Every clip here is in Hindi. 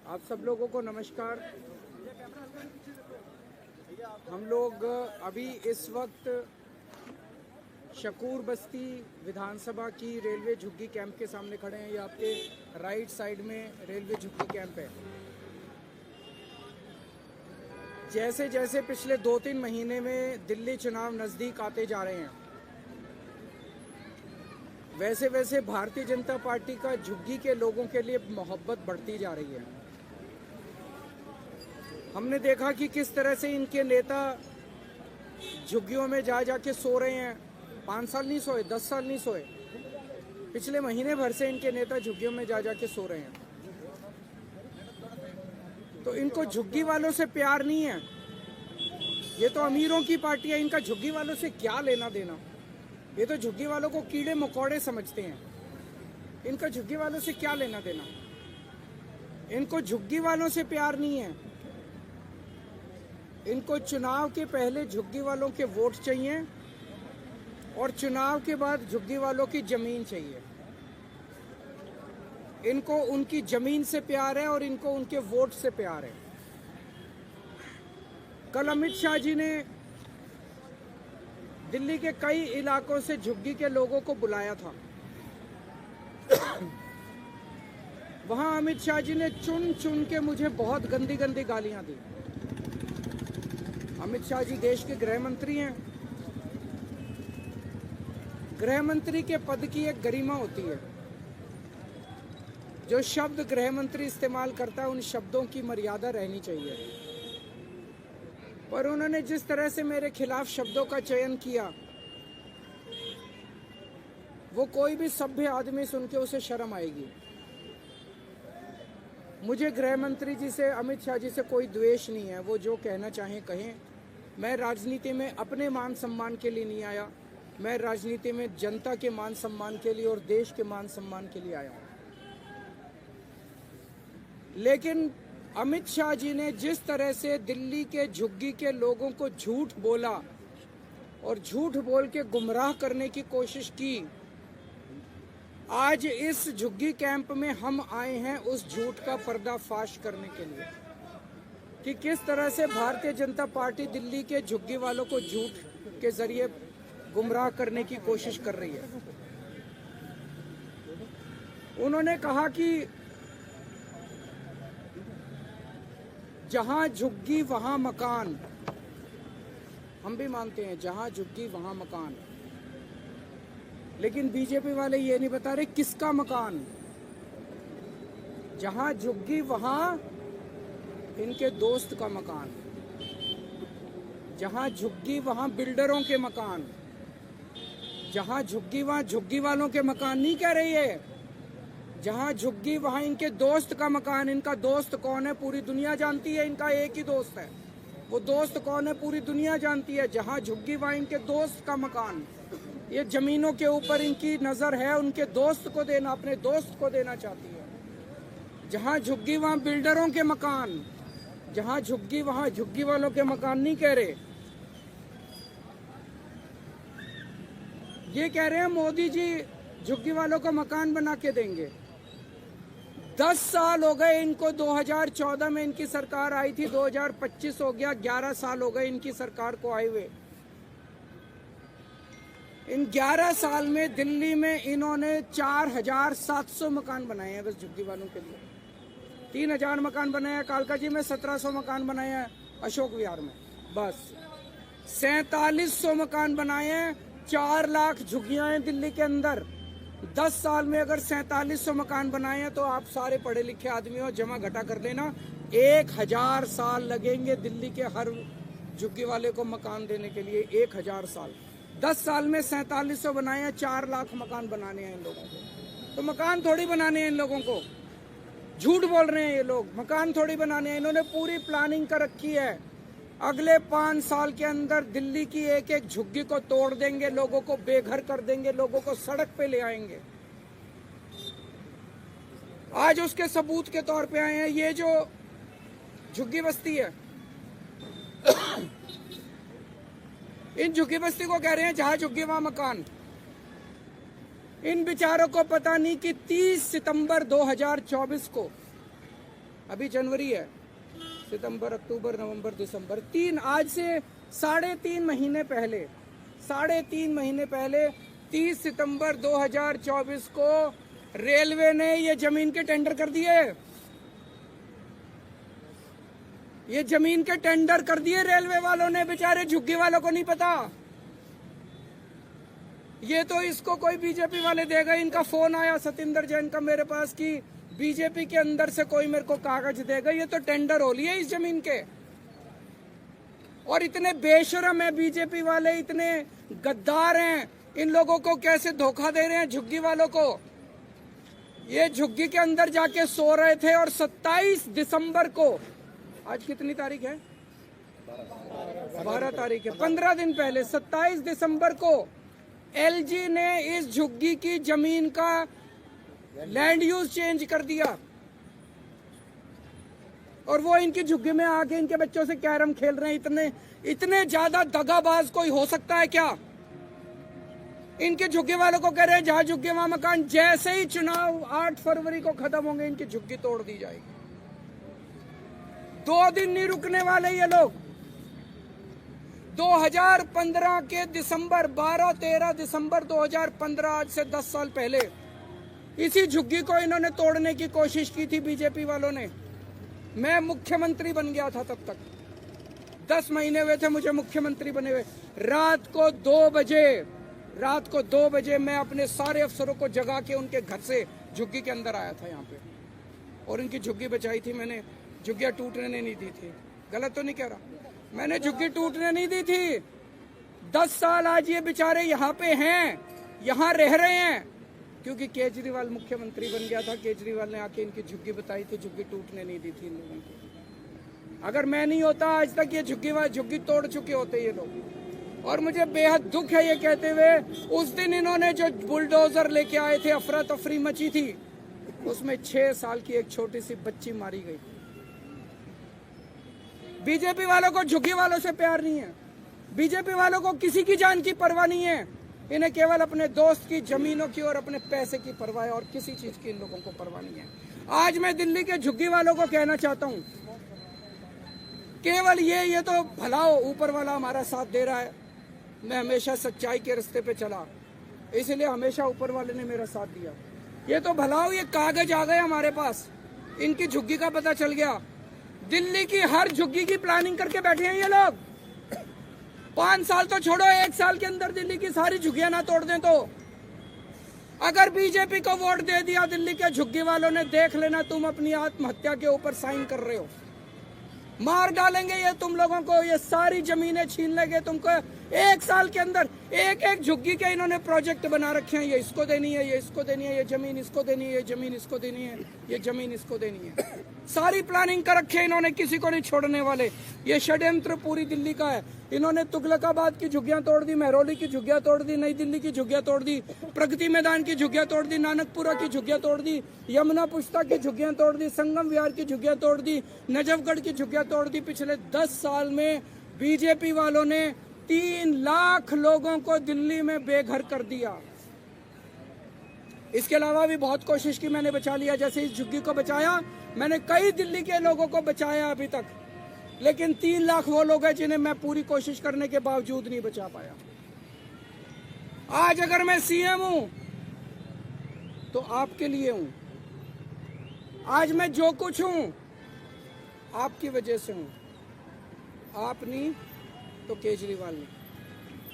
आप सब लोगों को नमस्कार। हम लोग अभी इस वक्त शकूर बस्ती विधानसभा की रेलवे झुग्गी कैंप के सामने खड़े हैं। ये आपके राइट साइड में रेलवे झुग्गी कैंप है। जैसे जैसे पिछले 2-3 महीने में दिल्ली चुनाव नज़दीक आते जा रहे हैं, वैसे वैसे भारतीय जनता पार्टी का झुग्गी के लोगों के लिए मोहब्बत बढ़ती जा रही है। हमने देखा कि किस तरह से इनके नेता झुग्गियों में जा जाके सो रहे हैं। 5 साल नहीं सोए, 10 साल नहीं सोए, पिछले महीने भर से इनके नेता झुग्गियों में जा जाके सो रहे हैं। तो इनको झुग्गी वालों से प्यार नहीं है। ये तो अमीरों की पार्टी है, इनका झुग्गी वालों से क्या लेना देना। ये तो झुग्गी वालों को कीड़े मकोड़े समझते हैं। इनका झुग्गी वालों से क्या लेना देना। इनको झुग्गी वालों से प्यार नहीं है। इनको चुनाव के पहले झुग्गी वालों के वोट चाहिए और चुनाव के बाद झुग्गी वालों की जमीन चाहिए। इनको उनकी जमीन से प्यार है और इनको उनके वोट से प्यार है। कल अमित शाह जी ने दिल्ली के कई इलाकों से झुग्गी के लोगों को बुलाया था। वहां अमित शाह जी ने चुन चुन के मुझे बहुत गंदी गंदी गालियां दी। अमित शाह जी देश के गृह मंत्री हैं। गृह मंत्री के पद की एक गरिमा होती है। जो शब्द गृह मंत्री इस्तेमाल करता है, उन शब्दों की मर्यादा रहनी चाहिए। पर उन्होंने जिस तरह से मेरे खिलाफ शब्दों का चयन किया, वो कोई भी सभ्य आदमी सुन के उसे शर्म आएगी। मुझे गृह मंत्री जी से, अमित शाह जी से कोई द्वेष नहीं है। वो जो कहना चाहें कहें। मैं राजनीति में अपने मान सम्मान के लिए नहीं आया। मैं राजनीति में जनता के मान सम्मान के लिए और देश के मान सम्मान के लिए आया हूं। लेकिन अमित शाह जी ने जिस तरह से दिल्ली के झुग्गी के लोगों को झूठ बोला और झूठ बोल के गुमराह करने की कोशिश की, आज इस झुग्गी कैंप में हम आए हैं उस झूठ का पर्दाफाश करने के लिए कि किस तरह से भारतीय जनता पार्टी दिल्ली के झुग्गी वालों को झूठ के जरिए गुमराह करने की कोशिश कर रही है। उन्होंने कहा कि जहां झुग्गी वहां मकान। हम भी मानते हैं जहां झुग्गी वहां मकान, लेकिन बीजेपी वाले ये नहीं बता रहे किसका मकान। जहां झुग्गी वहां इनके दोस्त का मकान, जहां झुग्गी वहां बिल्डरों के मकान, जहां झुग्गी वहां झुग्गी वालों के मकान नहीं कह रही है। जहां झुग्गी वहां इनके दोस्त का मकान। इनका दोस्त कौन है पूरी दुनिया जानती है। इनका एक ही दोस्त है। वो दोस्त कौन है पूरी दुनिया जानती है। जहां झुग्गी वहां इनके दोस्त का मकान। ये जमीनों के ऊपर इनकी नजर है, उनके दोस्त को देना, अपने दोस्त को देना चाहती है। जहां झुग्गी वहां बिल्डरों के मकान। जहां झुग्गी वहां झुग्गी वालों के मकान नहीं कह रहे। ये कह रहे हैं मोदी जी झुग्गी वालों को मकान बना के देंगे। 10 साल हो गए इनको। 2014 में इनकी सरकार आई थी, 2025 हो गया, 11 साल हो गए इनकी सरकार को आए हुए। इन 11 साल में दिल्ली में इन्होंने 4700 मकान बनाए हैं बस झुग्गी वालों के लिए। 3000 मकान बनाया कालका जी में, 1700 मकान बनाए हैं अशोक विहार में। बस 4700 मकान बनाए हैं। 4 लाख झुग्गियां हैं दिल्ली के अंदर। 10 साल में अगर 4700 मकान बनाए हैं तो आप सारे पढ़े लिखे आदमी हो, जमा घटा कर लेना, 1000 साल लगेंगे दिल्ली के हर झुग्गी वाले को मकान देने के लिए। 1000 साल। 10 साल में 4700 बनाए हैं। 4 लाख मकान बनाने हैं इन लोगों को। तो मकान थोड़ी बनाने हैं इन लोगों को। झूठ बोल रहे हैं ये लोग। मकान थोड़ी बनाने हैं। इन्होंने पूरी प्लानिंग कर रखी है। अगले 5 साल के अंदर दिल्ली की एक एक झुग्गी को तोड़ देंगे, लोगों को बेघर कर देंगे, लोगों को सड़क पे ले आएंगे। आज उसके सबूत के तौर पे आए हैं ये जो झुग्गी बस्ती है। इन झुग्गी बस्ती को कह रहे हैं जहां झुग्गी वहां मकान। इन बेचारों को पता नहीं कि 30 सितंबर 2024 को अभी जनवरी है, सितंबर, अक्टूबर, नवंबर, दिसंबर, आज से 3.5 महीने पहले 30 सितंबर 2024 को रेलवे ने ये जमीन के टेंडर कर दिए। ये जमीन के टेंडर कर दिए रेलवे वालों ने, बेचारे झुग्गी वालों को नहीं पता। ये तो इसको कोई बीजेपी वाले देगा। इनका फोन आया सतिंदर जैन का मेरे पास कि बीजेपी के अंदर से कोई मेरे को कागज देगा। ये तो टेंडर हो लिए इस जमीन के। और इतने बेशरम है बीजेपी वाले, इतने गद्दार हैं, इन लोगों को कैसे धोखा दे रहे हैं झुग्गी वालों को। ये झुग्गी के अंदर जाके सो रहे थे और 27 दिसंबर को, आज कितनी तारीख है? 12 तारीख है, 15 दिन पहले 27 दिसंबर को एलजी ने इस झुग्गी की जमीन का लैंड यूज चेंज कर दिया। और वो इनकी झुग्गी में आके इनके बच्चों से कैरम खेल रहे हैं। इतने ज्यादा दगाबाज कोई हो सकता है क्या? इनके झुग्गी वालों को कह रहे हैं जहां झुग्गी वहां मकान। जैसे ही चुनाव 8 फरवरी को खत्म होंगे इनकी झुग्गी तोड़ दी जाएगी। 2 दिन नहीं रुकने वाले ये लोग। 2015 के दिसंबर 12-13 दिसंबर 2015, आज से 10 साल पहले इसी झुग्गी को इन्होंने तोड़ने की कोशिश की थी बीजेपी वालों ने। मैं मुख्यमंत्री बन गया था तब तक, 10 महीने हुए थे मुझे मुख्यमंत्री बने हुए। रात को 2 बजे मैं अपने सारे अफसरों को जगा के उनके घर से झुग्गी के अंदर आया था यहाँ पे, और इनकी झुग्गी बचाई थी मैंने। झुग्गियां टूटने नहीं दी थी। गलत तो नहीं कह रहा, मैंने झुग्गी टूटने नहीं दी थी। 10 साल आज ये बेचारे यहाँ पे हैं, यहाँ रह रहे हैं, क्योंकि केजरीवाल मुख्यमंत्री बन गया था। केजरीवाल ने आके इनकी झुग्गी बताई थी, झुग्गी टूटने नहीं दी थी इन लोगों को। अगर मैं नहीं होता आज तक ये झुग्गी तोड़ चुके होते ये लोग। और मुझे बेहद दुख है ये कहते हुए, उस दिन इन्होंने जो बुलडोजर लेके आए थे, अफरा तफरी मची थी, उसमें 6 साल की एक छोटी सी बच्ची मारी गई। बीजेपी वालों को झुग्गी वालों से प्यार नहीं है। बीजेपी वालों को किसी की जान की परवाह नहीं है। इन्हें केवल अपने दोस्त की जमीनों की और अपने पैसे की परवाह है, और किसी चीज की इन लोगों को परवाह नहीं है। आज मैं दिल्ली के झुग्गी वालों को कहना चाहता हूं, केवल ये तो भला हो, ऊपर वाला हमारा साथ दे रहा है। मैं हमेशा सच्चाई के रास्ते पे चला, इसलिए हमेशा ऊपर वाले ने मेरा साथ दिया। ये तो भला हो, ये कागज आ गए हमारे पास, इनकी झुग्गी का पता चल गया। दिल्ली की हर झुग्गी की प्लानिंग करके बैठे हैं ये लोग। 5 साल तो छोड़ो, 1 साल के अंदर दिल्ली की सारी झुग्गियां ना तोड़ दें तो। अगर बीजेपी को वोट दे दिया दिल्ली के झुग्गी वालों ने, देख लेना तुम अपनी आत्महत्या के ऊपर साइन कर रहे हो। मार डालेंगे ये तुम लोगों को, ये सारी जमीनें छीन लेंगे तुमको। 1 साल के अंदर एक झुग्गी के इन्होंने प्रोजेक्ट बना रखे हैं। ये इसको देनी है, ये इसको देनी है, ये जमीन इसको देनी है, ये जमीन इसको देनी है, ये जमीन इसको देनी है। सारी प्लानिंग कर रखी है इन्होंने, किसी को नहीं छोड़ने वाले। ये षड्यंत्र पूरी दिल्ली का है। इन्होंने तुगलकाबाद की झुग्गियां तोड़ दी, महरौली की झुग्गियां तोड़ दी, नई दिल्ली की झुग्गियां तोड़ दी, प्रगति मैदान की झुग्गियां तोड़ दी, नानकपुरा की झुग्गियां तोड़ दी, यमुना पुष्ता की झुग्गियां तोड़ दी, संगम विहार की झुग्गियां तोड़ दी, नजफगढ़ की झुग्गियां तोड़ दी। पिछले 10 साल में बीजेपी वालों ने 3 लाख लोगों को दिल्ली में बेघर कर दिया। इसके अलावा भी बहुत कोशिश की मैंने, बचा लिया। जैसे इस झुग्गी को बचाया मैंने, कई दिल्ली के लोगों को बचाया अभी तक, लेकिन 3 लाख वो लोग हैं जिन्हें मैं पूरी कोशिश करने के बावजूद नहीं बचा पाया। आज अगर मैं सीएम हूं तो आपके लिए हूं। आज मैं जो कुछ हूं आपकी वजह से हूं, आप नहीं तो केजरीवाल नहीं।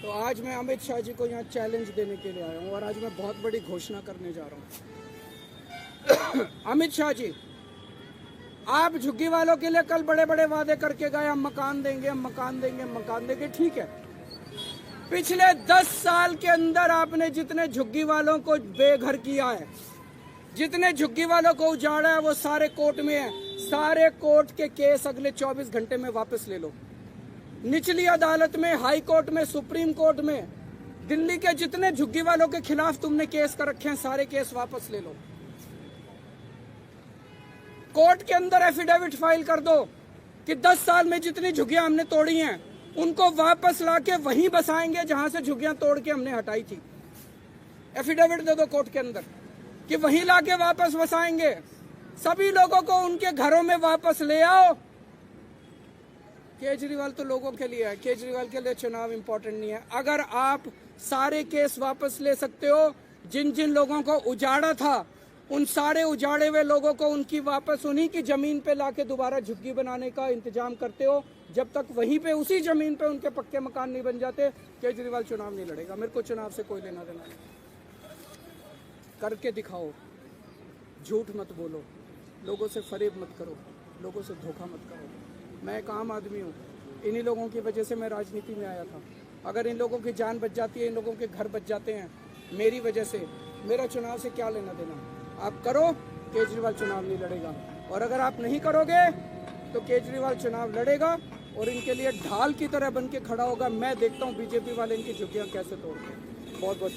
तो आज मैं अमित शाह जी को यहाँ चैलेंज देने के लिए आया हूँ, और आज मैं बहुत बड़ी घोषणा करने जा रहा हूँ। अमित शाह जी, आप झुग्गी वालों के लिए कल बड़े बड़े वादे करके गए, हम मकान देंगे, हम मकान देंगे, हम मकान देंगे। ठीक है, पिछले 10 साल के अंदर आपने जितने झुग्गी वालों को बेघर किया है, जितने झुग्गी वालों को उजाड़ा है, वो सारे कोर्ट में है। सारे कोर्ट के केस अगले 24 घंटे में वापस ले लो। निचली अदालत में, हाई कोर्ट में, सुप्रीम कोर्ट में, दिल्ली के जितने झुग्गी वालों के खिलाफ तुमने केस कर रखे हैं, सारे केस वापस ले लो। कोर्ट के अंदर एफिडेविट फाइल कर दो कि 10 साल में जितनी झुग्गियां हमने तोड़ी हैं उनको वापस लाके वहीं बसाएंगे जहां से झुग्गियां तोड़ के हमने हटाई थी। एफिडेविट दे दो कोर्ट के अंदर कि वहीं लाके वापस बसाएंगे। सभी लोगों को उनके घरों में वापस ले आओ। केजरीवाल तो लोगों के लिए है, केजरीवाल के लिए चुनाव इंपॉर्टेंट नहीं है। अगर आप सारे केस वापस ले सकते हो, जिन जिन लोगों को उजाड़ा था उन सारे उजाड़े हुए लोगों को उनकी वापस उन्हीं की जमीन पे लाके दोबारा झुग्गी बनाने का इंतजाम करते हो, जब तक वहीं पे उसी जमीन पे उनके पक्के मकान नहीं बन जाते, केजरीवाल चुनाव नहीं लड़ेगा। मेरे को चुनाव से कोई लेना देना नहीं। करके दिखाओ, झूठ मत बोलो, लोगों से फरेब मत करो, लोगों से धोखा मत करो। मैं एक आम आदमी हूँ, इन्हीं लोगों की वजह से मैं राजनीति में आया था। अगर इन लोगों की जान बच जाती है, इन लोगों के घर बच जाते हैं मेरी वजह से, मेरा चुनाव से क्या लेना देना। आप करो, केजरीवाल चुनाव नहीं लड़ेगा। और अगर आप नहीं करोगे तो केजरीवाल चुनाव लड़ेगा और इनके लिए ढाल की तरह बन के खड़ा होगा। मैं देखता हूँ बीजेपी वाले इनकी झुग्गियाँ कैसे तोड़ते हैं। बहुत बहुत